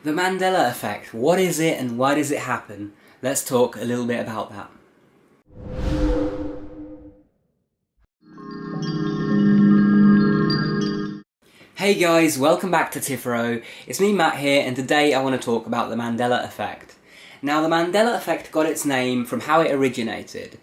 The Mandela Effect, what is it and why does it happen? Let's talk a little bit about that. Hey guys, welcome back to Tipharot. It's me Matt here, and today I want to talk about the Mandela Effect. Now, the Mandela Effect got its name from how it originated.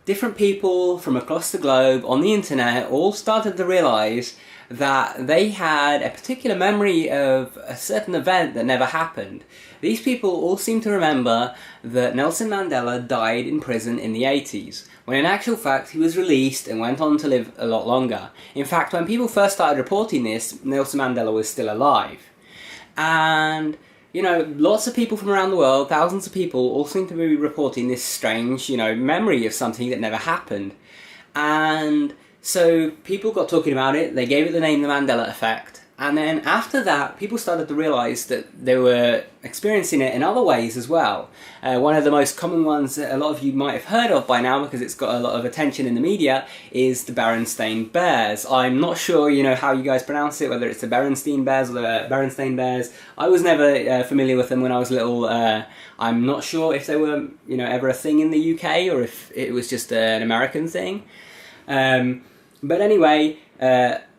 Different people from across the globe on the internet all started to realise that they had a particular memory of a certain event that never happened. These people all seem to remember that Nelson Mandela died in prison in the 80s, when in actual fact he was released and went on to live a lot longer. In fact, when people first started reporting this, Nelson Mandela was still alive. And lots of people from around the world, thousands of people, all seem to be reporting this strange, memory of something that never happened. And so people got talking about it, they gave it the name the Mandela Effect, and then after that people started to realise that they were experiencing it in other ways as well. One of the most common ones that a lot of you might have heard of by now, because it's got a lot of attention in the media, is the Berenstain Bears. I'm not sure how you guys pronounce it, whether it's the Berenstain Bears or the Berenstain Bears. I was never familiar with them when I was little. I'm not sure if they were ever a thing in the UK or if it was just an American thing. But anyway,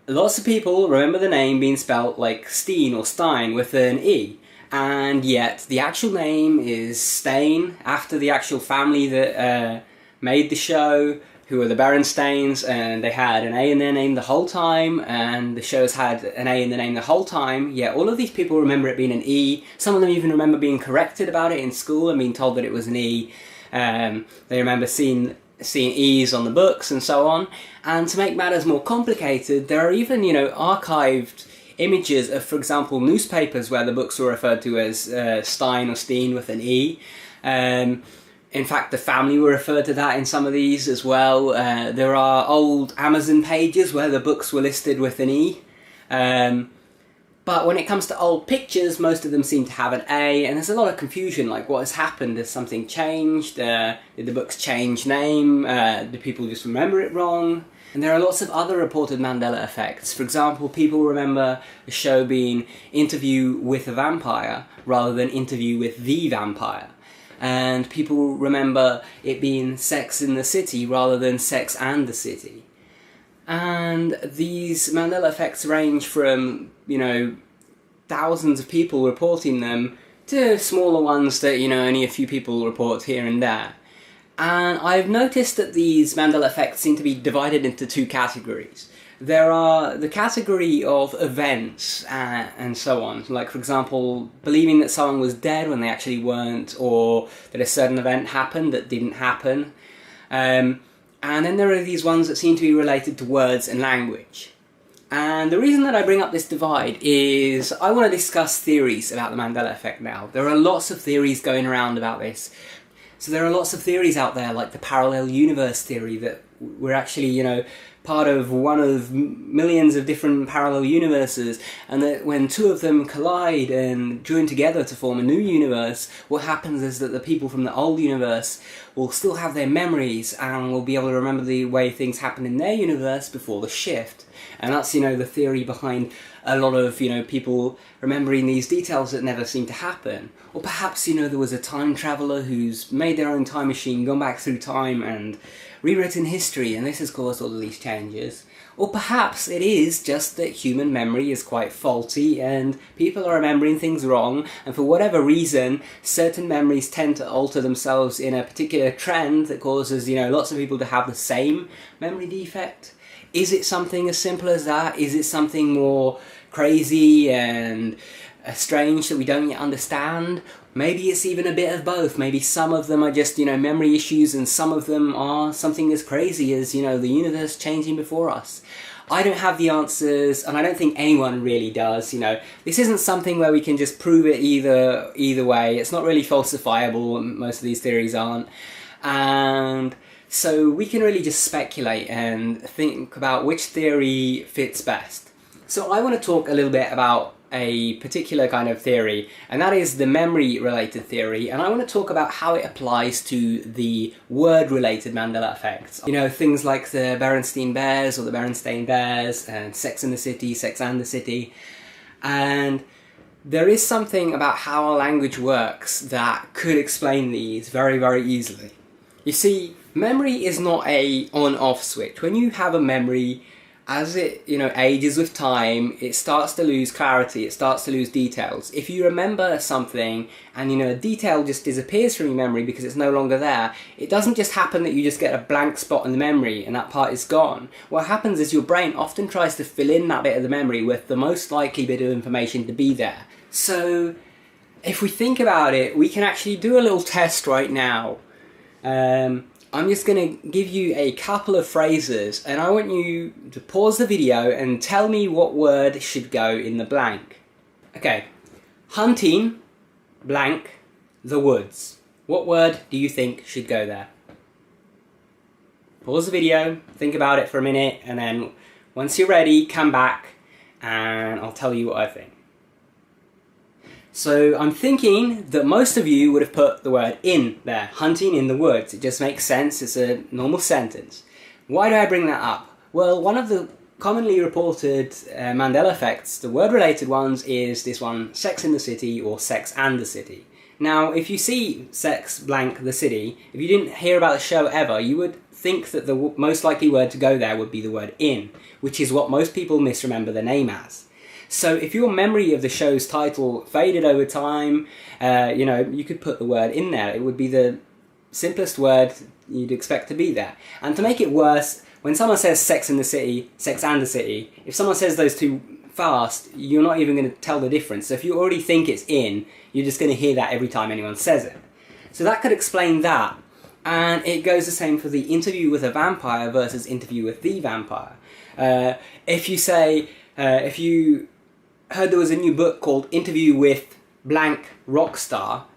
lots of people remember the name being spelt like Steen or Stein with an E, and yet the actual name is Stain, after the actual family that made the show, who were the Berenstains, and they had an A in their name the whole time, and the show's had an A in the name the whole time, yet all of these people remember it being an E. Some of them even remember being corrected about it in school and being told that it was an E. They remember seeing E's on the books and so on. And to make matters more complicated, there are even archived images of, for example, newspapers where the books were referred to as Stein or Steen with an E. In fact, the family were referred to that in some of these as well. There are old Amazon pages where the books were listed with an E. But when it comes to old pictures, most of them seem to have an A, and there's a lot of confusion, like what has happened? Has something changed? Did the books change name? Do people just remember it wrong? And there are lots of other reported Mandela effects. For example, people remember a show being Interview with a Vampire rather than Interview with the Vampire. And people remember it being Sex in the City rather than Sex and the City. And these Mandela effects range from, thousands of people reporting them to smaller ones that, only a few people report here and there. And I've noticed that these Mandela effects seem to be divided into two categories. There are the category of events and so on. Like, for example, believing that someone was dead when they actually weren't, or that a certain event happened that didn't happen. And then there are these ones that seem to be related to words and language. And the reason that I bring up this divide is I want to discuss theories about the Mandela Effect now. There are lots of theories going around about this. So there are lots of theories out there, like the parallel universe theory, that we're actually, part of one of millions of different parallel universes, and that when two of them collide and join together to form a new universe, what happens is that the people from the old universe will still have their memories and will be able to remember the way things happened in their universe before the shift. And that's, the theory behind a lot of, people remembering these details that never seem to happen. Or perhaps, there was a time traveller who's made their own time machine, gone back through time and rewritten history, and this has caused all of these changes. Or perhaps it is just that human memory is quite faulty and people are remembering things wrong, and for whatever reason, certain memories tend to alter themselves in a particular trend that causes, lots of people to have the same memory defect. Is it something as simple as that? Is it something more crazy and strange that we don't yet understand? Maybe it's even a bit of both. Maybe some of them are just, memory issues, and some of them are something as crazy as, the universe changing before us. I don't have the answers, and I don't think anyone really does, This isn't something where we can just prove it either way. It's not really falsifiable, most of these theories aren't. And so we can really just speculate and think about which theory fits best. So I want to talk a little bit about a particular kind of theory, and that is the memory-related theory, and I want to talk about how it applies to the word-related Mandela effects. Things like the Berenstain Bears or the Berenstain Bears, and Sex in the City, Sex and the City. And there is something about how our language works that could explain these very, very easily. You see, memory is not a on-off switch. When you have a memory, as it ages with time, it starts to lose clarity, it starts to lose details. If you remember something and a detail just disappears from your memory because it's no longer there, it doesn't just happen that you just get a blank spot in the memory and that part is gone. What happens is your brain often tries to fill in that bit of the memory with the most likely bit of information to be there. So if we think about it, we can actually do a little test right now. I'm just going to give you a couple of phrases and I want you to pause the video and tell me what word should go in the blank. Okay, hunting, blank, the woods. What word do you think should go there? Pause the video, think about it for a minute, and then once you're ready, come back and I'll tell you what I think. So I'm thinking that most of you would have put the word in there, hunting in the woods. It just makes sense, it's a normal sentence. Why do I bring that up? Well, one of the commonly reported Mandela effects, the word-related ones, is this one, Sex in the City or Sex and the City. Now, if you see Sex blank the City, if you didn't hear about the show ever, you would think that the most likely word to go there would be the word in, which is what most people misremember the name as. So if your memory of the show's title faded over time, you could put the word in there. It would be the simplest word you'd expect to be there. And to make it worse, when someone says Sex in the City, Sex and the City, if someone says those two fast, you're not even going to tell the difference. So if you already think it's in, you're just going to hear that every time anyone says it. So that could explain that. And it goes the same for the Interview with a Vampire versus Interview with the Vampire. If you heard there was a new book called Interview with blank rock star,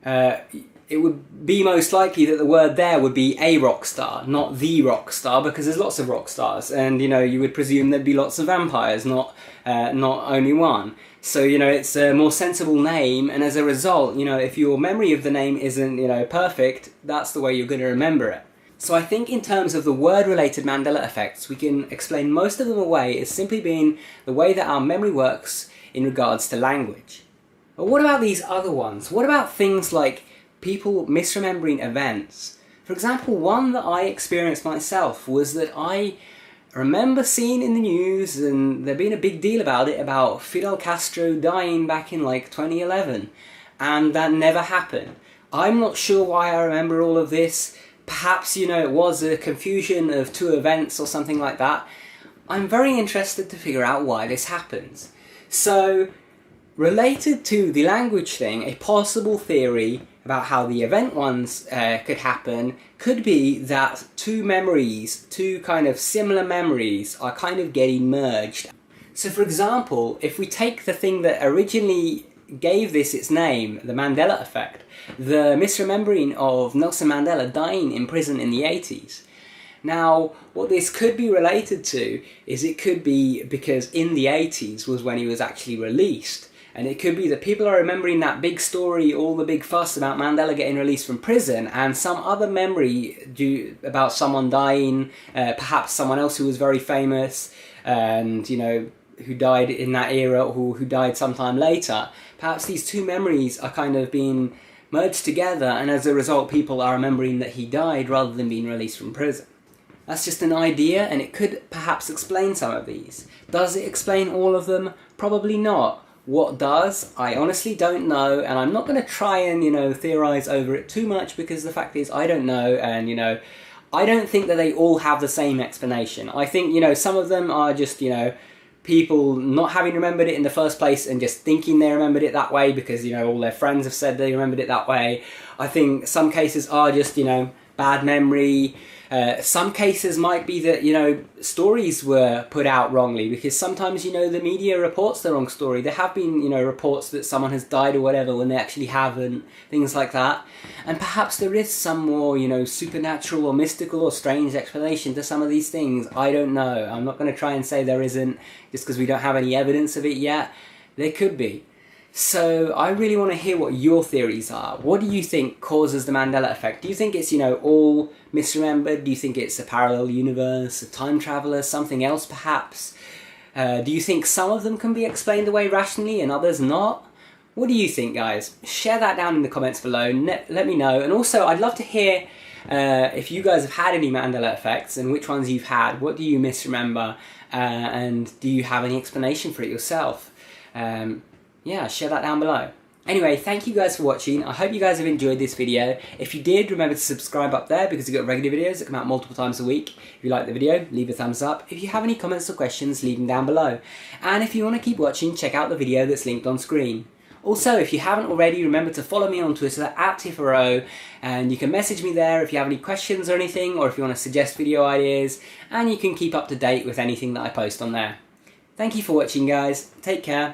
it would be most likely that the word there would be a rock star, not the rock star, because there's lots of rock stars, and you would presume there'd be lots of vampires, not only one. So it's a more sensible name, and as a result, if your memory of the name isn't perfect, that's the way you're going to remember it. So I think in terms of the word-related Mandela effects, we can explain most of them away as simply being the way that our memory works in regards to language. But what about these other ones? What about things like people misremembering events? For example, one that I experienced myself was that I remember seeing in the news, and there being a big deal about it, about Fidel Castro dying back in 2011, and that never happened. I'm not sure why I remember all of this. Perhaps, it was a confusion of two events or something like that. I'm very interested to figure out why this happens. So, related to the language thing, a possible theory about how the event ones could happen could be that two kind of similar memories are kind of getting merged. So for example, if we take the thing that originally gave this its name, the Mandela Effect, the misremembering of Nelson Mandela dying in prison in the 80s. Now, what this could be related to is it could be because in the 80s was when he was actually released. And it could be that people are remembering that big story, all the big fuss about Mandela getting released from prison, and some other memory about someone dying, perhaps someone else who was very famous, and who died in that era or who died sometime later. Perhaps these two memories are kind of being merged together, and as a result people are remembering that he died rather than being released from prison. That's just an idea, and it could perhaps explain some of these. Does it explain all of them? Probably not. What does? I honestly don't know, and I'm not going to try and, theorize over it too much, because the fact is I don't know, and, I don't think that they all have the same explanation. I think, some of them are just, people not having remembered it in the first place and just thinking they remembered it that way because, all their friends have said they remembered it that way. I think some cases are just, bad memory. Some cases might be that, stories were put out wrongly, because sometimes, the media reports the wrong story. There have been, reports that someone has died or whatever when they actually haven't, things like that. And perhaps there is some more, supernatural or mystical or strange explanation to some of these things. I don't know. I'm not going to try and say there isn't just because we don't have any evidence of it yet. There could be. So I really want to hear what your theories are. What do you think causes the Mandela Effect? Do you think it's, all misremembered? Do you think it's a parallel universe, a time traveller, something else perhaps? Do you think some of them can be explained away rationally and others not? What do you think, guys? Share that down in the comments below, let me know. And also, I'd love to hear if you guys have had any Mandela effects and which ones you've had. What do you misremember? And do you have any explanation for it yourself? Yeah, share that down below. Anyway, thank you guys for watching. I hope you guys have enjoyed this video. If you did, remember to subscribe up there because we've got regular videos that come out multiple times a week. If you like the video, leave a thumbs up. If you have any comments or questions, leave them down below. And if you want to keep watching, check out the video that's linked on screen. Also, if you haven't already, remember to follow me on Twitter at Tipharot, and you can message me there if you have any questions or anything, or if you want to suggest video ideas, and you can keep up to date with anything that I post on there. Thank you for watching, guys. Take care.